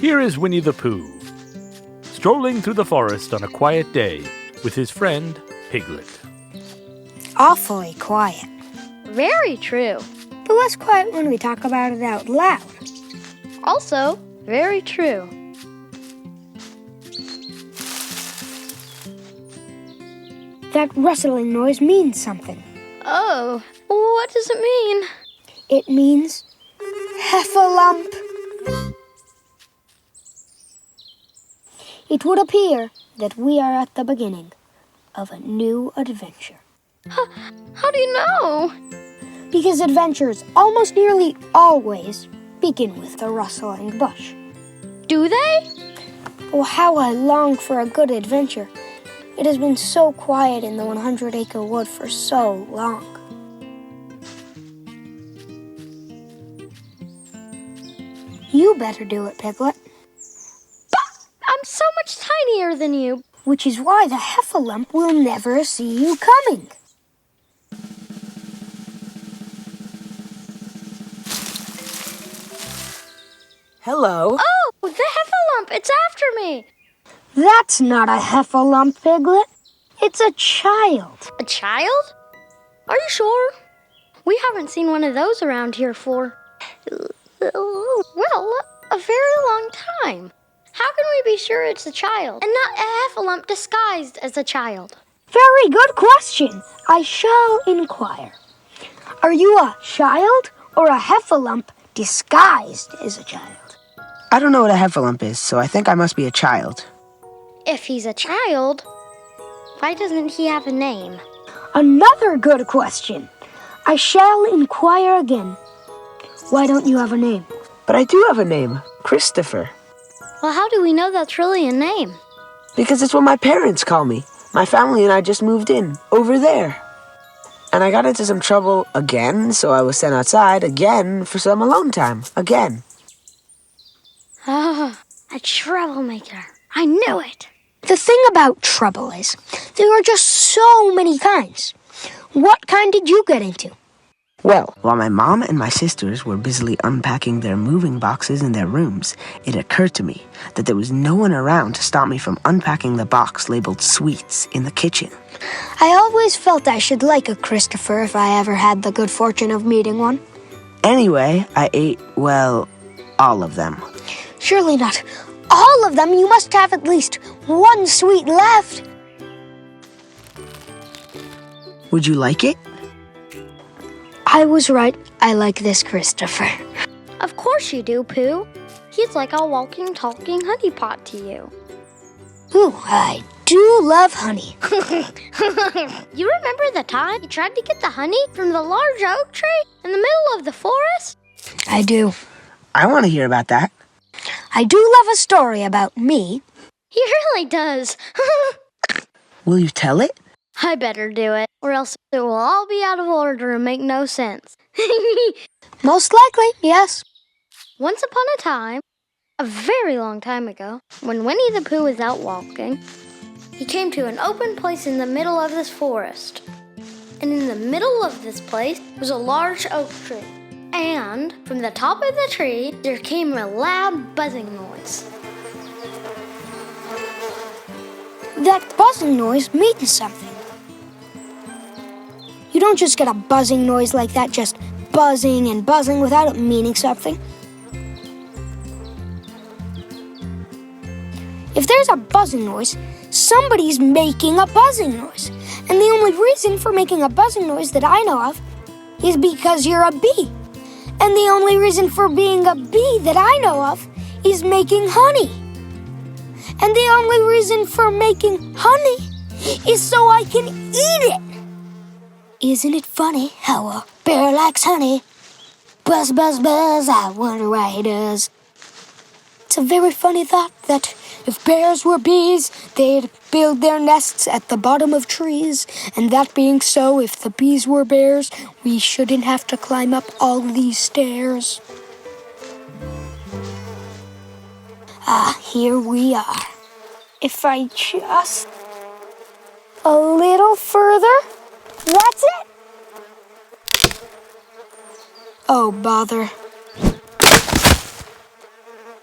Here is Winnie the Pooh, strolling through the forest on a quiet day with his friend Piglet. Awfully quiet. Very true. But less quiet when we talk about it out loud. Also, very true. That rustling noise means something. Oh, what does it mean? It means heffalump. It would appear that we are at the beginning of a new adventure. How do you know? Because adventures almost nearly always begin with a rustling bush. Do they? Oh, how I long for a good adventure. It has been so quiet in the 100 Acre Wood for so long. You better do it, Piglet. I'm so much tinier than you. Which is why the heffalump will never see you coming. Hello. Oh, the heffalump, it's after me. That's not a heffalump, Piglet. It's a child. A child? Are you sure? We haven't seen one of those around here for, well, a very long time. How can we be sure it's a child and not a heffalump disguised as a child? Very good question. I shall inquire. Are you a child or a heffalump disguised as a child? I don't know what a heffalump is, so I think I must be a child. If he's a child, why doesn't he have a name? Another good question. I shall inquire again. Why don't you have a name? But I do have a name, Christopher. Well, how do we know that's really a name? Because it's what my parents call me. My family and I just moved in, over there. And I got into some trouble again, so I was sent outside again for some alone time, again. Ah, a troublemaker. I knew it. The thing about trouble is, there are just so many kinds. What kind did you get into? Well, while my mom and my sisters were busily unpacking their moving boxes in their rooms, it occurred to me that there was no one around to stop me from unpacking the box labeled sweets in the kitchen. I always felt I should like a Christopher if I ever had the good fortune of meeting one. Anyway, I ate, well, all of them. Surely not all of them. You must have at least one sweet left. Would you like it? I was right. I like this Christopher. Of course you do, Pooh. He's like a walking, talking honeypot to you. Ooh, I do love honey. You remember the time you tried to get the honey from the large oak tree in the middle of the forest? I do. I want to hear about that. I do love a story about me. He really does. Will you tell it? I better do it, or else it will all be out of order and make no sense. Most likely, yes. Once upon a time, a very long time ago, when Winnie the Pooh was out walking, he came to an open place in the middle of this forest. And in the middle of this place was a large oak tree. And from the top of the tree, there came a loud buzzing noise. That buzzing noise means something. You don't just get a buzzing noise like that, just buzzing and buzzing without it meaning something. If there's a buzzing noise, somebody's making a buzzing noise. And the only reason for making a buzzing noise that I know of is because you're a bee. And the only reason for being a bee that I know of is making honey. And the only reason for making honey is so I can eat it. Isn't it funny how a bear likes honey? Buzz, buzz, buzz, I wonder why he does. It's a very funny thought that if bears were bees, they'd build their nests at the bottom of trees. And that being so, if the bees were bears, we shouldn't have to climb up all these stairs. Here we are. If I just a little further, that's it. Oh, bother.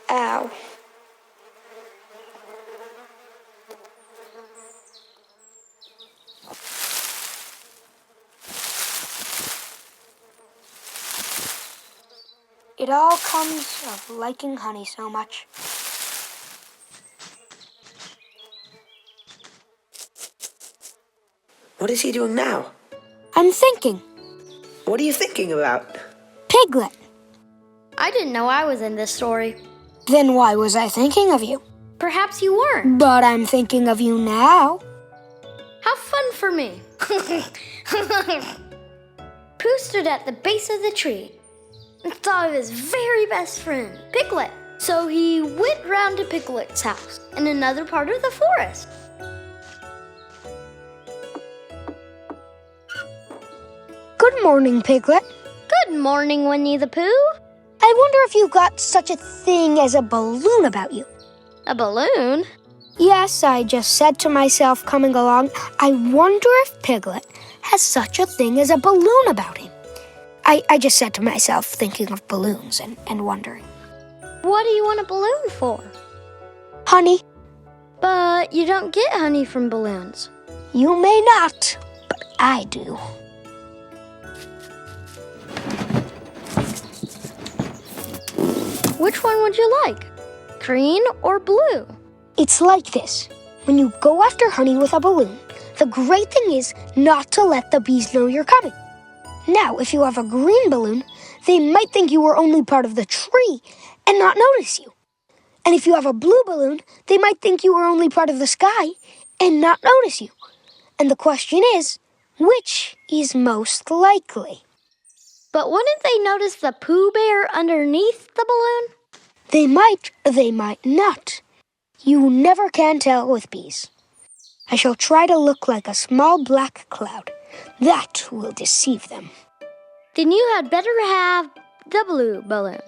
Ow. It all comes of liking honey so much. What is he doing now? I'm thinking. What are you thinking about? Piglet. I didn't know I was in this story. Then why was I thinking of you? Perhaps you weren't. But I'm thinking of you now. How fun for me. Pooh stood at the base of the tree and thought of his very best friend, Piglet. So he went round to Piglet's house in another part of the forest. Good morning, Piglet. Good morning, Winnie the Pooh. I wonder if you've got such a thing as a balloon about you. A balloon? Yes, I just said to myself coming along, I wonder if Piglet has such a thing as a balloon about him. I just said to myself, thinking of balloons and wondering. What do you want a balloon for? Honey, But you don't get honey from balloons. you may not, but I do. Which one would you like? Green or blue? It's like this. When you go after honey with a balloon, the great thing is not to let the bees know you're coming. Now, if you have a green balloon, they might think you were only part of the tree and not notice you. And if you have a blue balloon, they might think you were only part of the sky and not notice you. And the question is, which is most likely? But wouldn't they notice the Pooh Bear underneath the balloon? They might not. You never can tell with bees. I shall try to look like a small black cloud. That will deceive them. Then you had better have the blue balloon.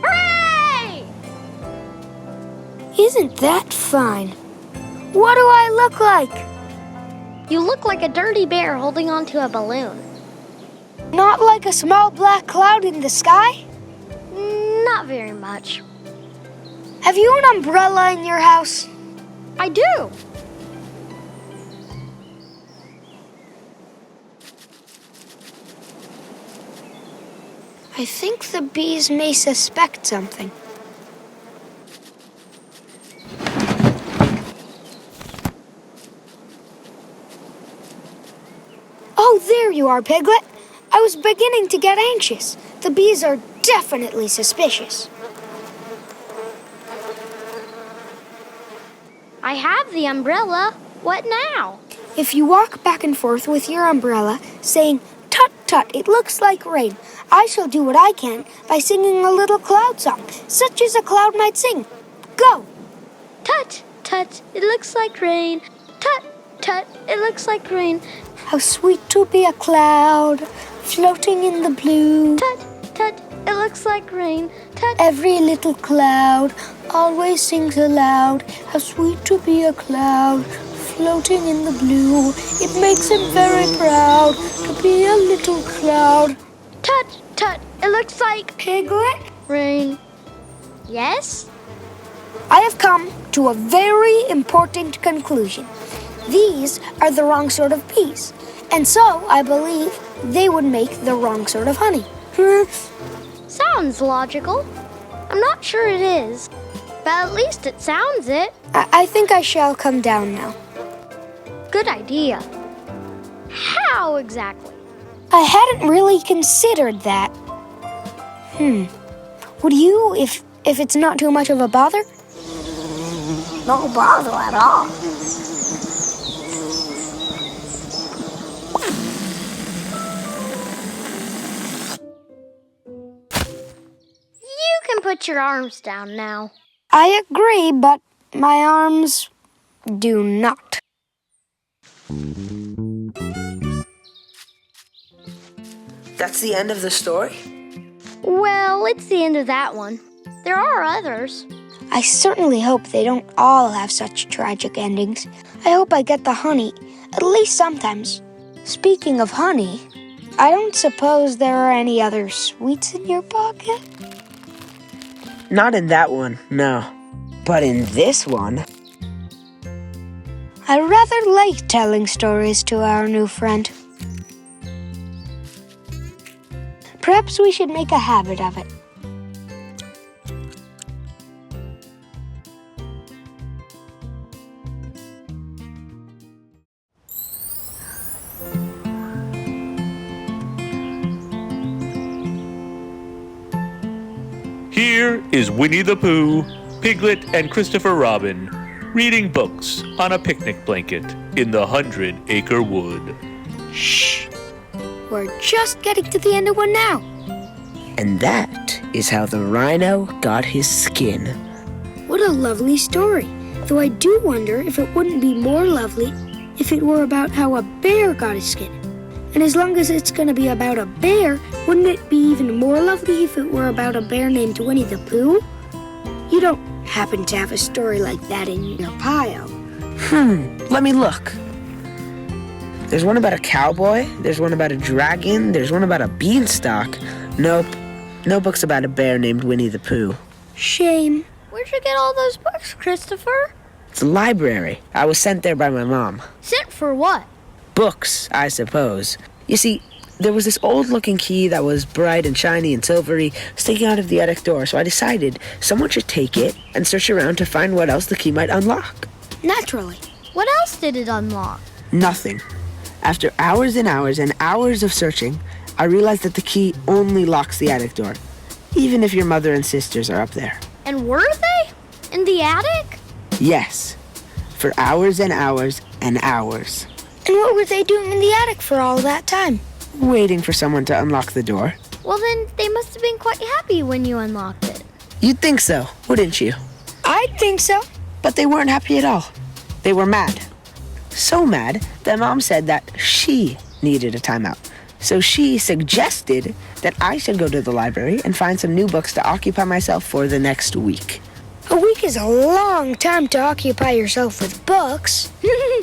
Hooray! Isn't that fine? What do I look like? You look like a dirty bear holding onto a balloon. Not like a small black cloud in the sky? Not very much. Have you an umbrella in your house? I do. I think the bees may suspect something. Oh, there you are, Piglet. I was beginning to get anxious. The bees are definitely suspicious. I have the umbrella. What now? If you walk back and forth with your umbrella, saying, "Tut, tut, it looks like rain," I shall do what I can by singing a little cloud song, such as a cloud might sing. Go! Tut, tut, it looks like rain. Tut, tut, it looks like rain. How sweet to be a cloud, floating in the blue. Tut, tut, it looks like rain. Tut. Every little cloud always sings aloud. How sweet to be a cloud, floating in the blue. It makes him very proud to be a little cloud. Tut, tut, it looks like Piglet, rain. Yes? I have come to a very important conclusion. These are the wrong sort of bees, and so I believe they would make the wrong sort of honey. Sounds logical. I'm not sure it is, but at least it sounds it. I think I shall come down now. Good idea. How exactly? I hadn't really considered that. Would you, if it's not too much of a bother? No bother at all. You can put your arms down now. I agree, but my arms do not. That's the end of the story? Well, it's the end of that one. There are others. I certainly hope they don't all have such tragic endings. I hope I get the honey, at least sometimes. Speaking of honey, I don't suppose there are any other sweets in your pocket? Not in that one, no. But in this one... I rather like telling stories to our new friend. Perhaps we should make a habit of it. Here is Winnie the Pooh, Piglet, and Christopher Robin reading books on a picnic blanket in the 100 Acre Wood. Shh! We're just getting to the end of one now. And that is how the rhino got his skin. What a lovely story. Though I do wonder if it wouldn't be more lovely if it were about how a bear got his skin. And as long as it's going to be about a bear, wouldn't it be even more lovely if it were about a bear named Winnie the Pooh? You don't happen to have a story like that in your pile. Let me look. There's one about a cowboy, there's one about a dragon, there's one about a beanstalk. Nope, no books about a bear named Winnie the Pooh. Shame. Where'd you get all those books, Christopher? It's a library. I was sent there by my mom. Sent for what? Books, I suppose. You see, there was this old-looking key that was bright and shiny and silvery sticking out of the attic door, so I decided someone should take it and search around to find what else the key might unlock. Naturally. What else did it unlock? Nothing. After hours and hours and hours of searching, I realized that the key only locks the attic door, even if your mother and sisters are up there. And were they? In the attic? Yes, for hours and hours and hours. And what were they doing in the attic for all that time? Waiting for someone to unlock the door. Well, then they must have been quite happy when you unlocked it. You'd think so, wouldn't you? I'd think so. But they weren't happy at all. They were mad. So mad that Mom said that she needed a timeout. So she suggested that I should go to the library and find some new books to occupy myself for the next week. A week is a long time to occupy yourself with books. You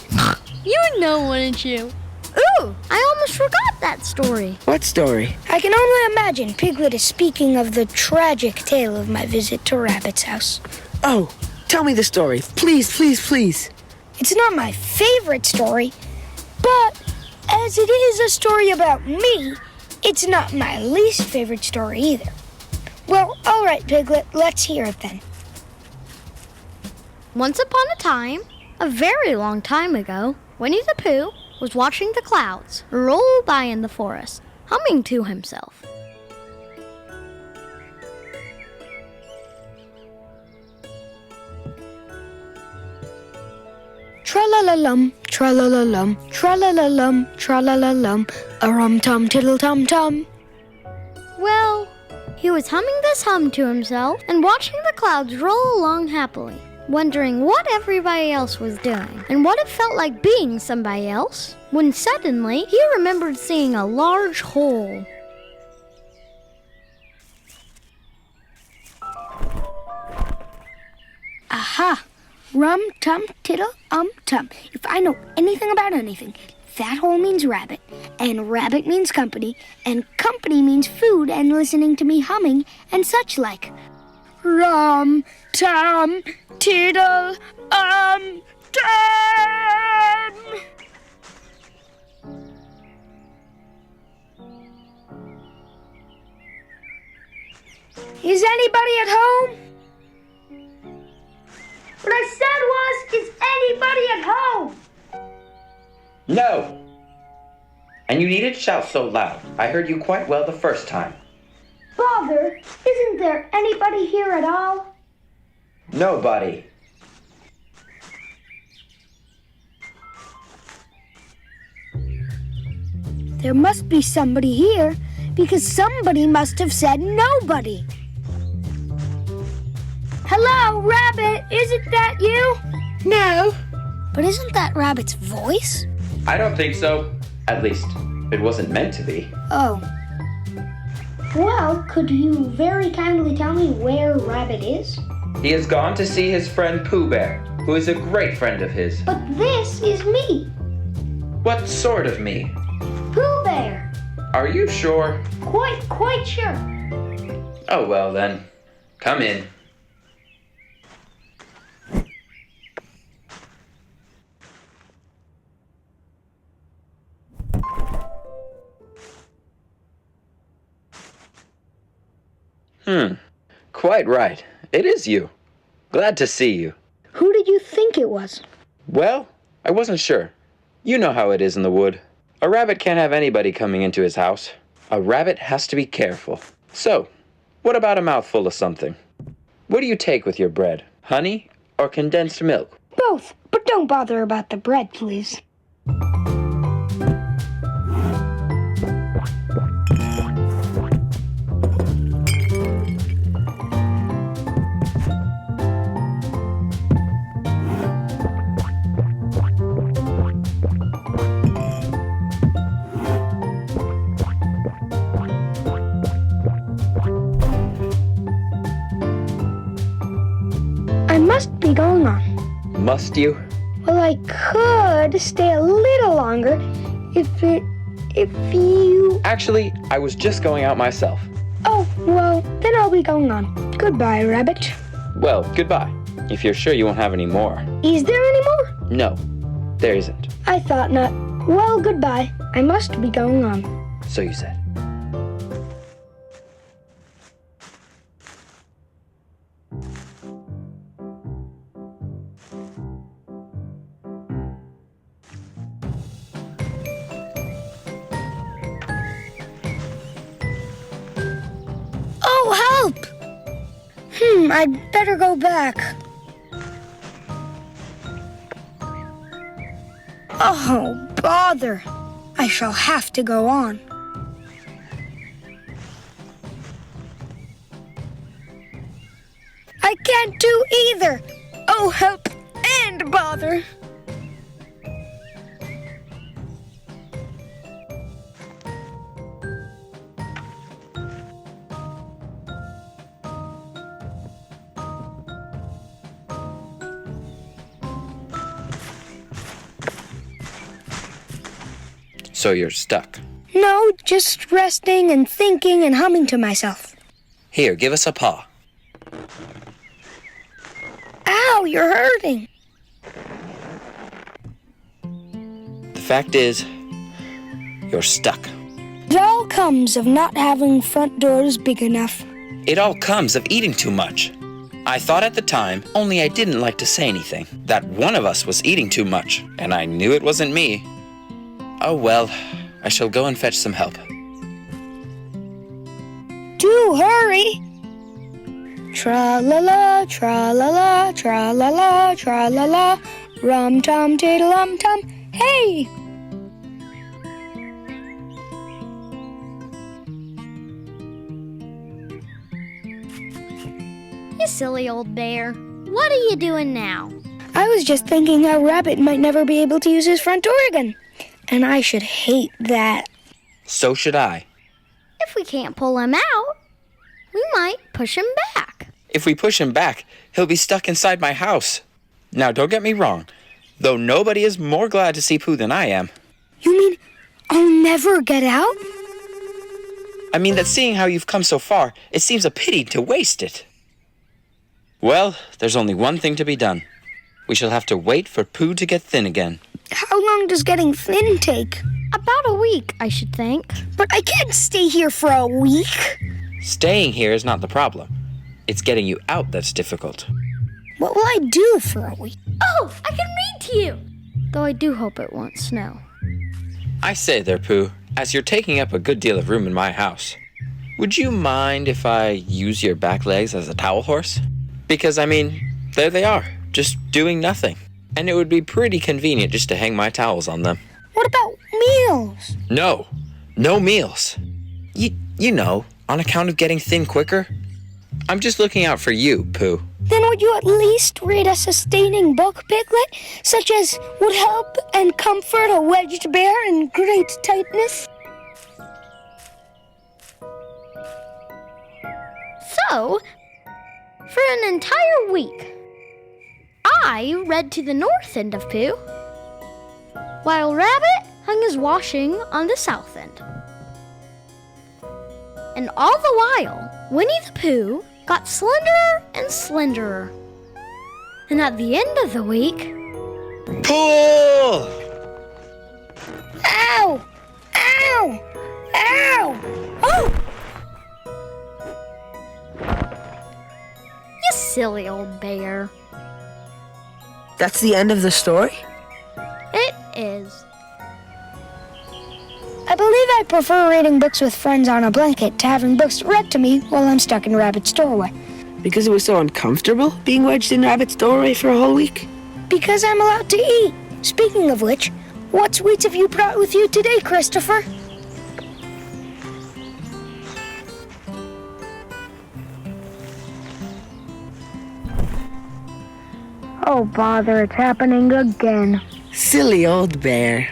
know, wouldn't you? Ooh, I almost forgot that story. What story? I can only imagine Piglet is speaking of the tragic tale of my visit to Rabbit's house. Oh, tell me the story. Please, please, please. It's not my favorite story, but as it is a story about me, it's not my least favorite story either. Well, all right, Piglet, let's hear it then. Once upon a time, a very long time ago, Winnie the Pooh was watching the clouds roll by in the forest, humming to himself. Tra-la-la-lum, tra-la-la-lum, tra-la-la-lum, tra-la-la-lum, a-rum-tum, tiddle-tum-tum. Well, he was humming this hum to himself and watching the clouds roll along happily, wondering what everybody else was doing and what it felt like being somebody else, when suddenly he remembered seeing a large hole. Aha! Rum-tum-tiddle-tum. If I know anything about anything, that hole means rabbit, and rabbit means company, and company means food and listening to me humming and such like. Rum-tum-tiddle-tum. Is anybody at home? What I said was, is anybody at home? No! And you needn't shout so loud. I heard you quite well the first time. Father, isn't there anybody here at all? Nobody. There must be somebody here, because somebody must have said nobody. Hello, Rabbit, isn't that you? No. But isn't that Rabbit's voice? I don't think so. At least, it wasn't meant to be. Oh, Well, could you very kindly tell me where Rabbit is? He has gone to see his friend Pooh Bear, who is a great friend of his. But this is me, What sort of me? Pooh Bear. Are you sure? Quite sure. Oh, well then. Come in. Quite right. It is you. Glad to see you. Who did you think it was? Well, I wasn't sure. You know how it is in the wood. A rabbit can't have anybody coming into his house. A rabbit has to be careful. So, what about a mouthful of something? What do you take with your bread? Honey or condensed milk? Both, but don't bother about the bread, please. I must be going on. Must you? Well, I could stay a little longer if you... Actually, I was just going out myself. Oh, well, then I'll be going on. Goodbye, Rabbit. Well, goodbye. If you're sure you won't have any more. Is there any more? No, there isn't. I thought not. Well, goodbye. I must be going on. So you said. Oh, help! I'd better go back. Oh, bother. I shall have to go on. I can't do either. Oh, help and bother. So you're stuck. No, just resting and thinking and humming to myself. Here, give us a paw. Ow, you're hurting. The fact is, you're stuck. It all comes of not having front doors big enough. It all comes of eating too much. I thought at the time, only I didn't like to say anything, that one of us was eating too much, and I knew it wasn't me. Oh well, I shall go and fetch some help. Do hurry! Tra-la-la, tra-la-la, tra-la-la, tra-la-la, rum-tum-tiddle-um-tum, hey! You silly old bear. What are you doing now? I was just thinking how Rabbit might never be able to use his front door again. And I should hate that. So should I. If we can't pull him out, we might push him back. If we push him back, he'll be stuck inside my house. Now, don't get me wrong, though nobody is more glad to see Pooh than I am. You mean I'll never get out? I mean that seeing how you've come so far, it seems a pity to waste it. Well, there's only one thing to be done. We shall have to wait for Pooh to get thin again. How long does getting thin take? About a week, I should think. But I can't stay here for a week. Staying here is not the problem. It's getting you out that's difficult. What will I do for a week? Oh, I can read to you! Though I do hope it won't snow. I say there, Pooh, as you're taking up a good deal of room in my house, would you mind if I use your back legs as a towel horse? Because, I mean, there they are, just doing nothing. And it would be pretty convenient just to hang my towels on them. What about meals? No meals. You know, on account of getting thin quicker. I'm just looking out for you, Pooh. Then would you at least read a sustaining book, Piglet, such as would help and comfort a wedged bear in great tightness? So, for an entire week, I read to the north end of Pooh, while Rabbit hung his washing on the south end. And all the while, Winnie the Pooh got slenderer and slenderer. And at the end of the week... Pool! Ow! Ow! Ow! Oh! You silly old bear. That's the end of the story? It is. I believe I prefer reading books with friends on a blanket to having books read to me while I'm stuck in Rabbit's doorway. Because it was so uncomfortable being wedged in Rabbit's doorway for a whole week? Because I'm allowed to eat. Speaking of which, what sweets have you brought with you today, Christopher? Oh, bother, it's happening again. Silly old bear.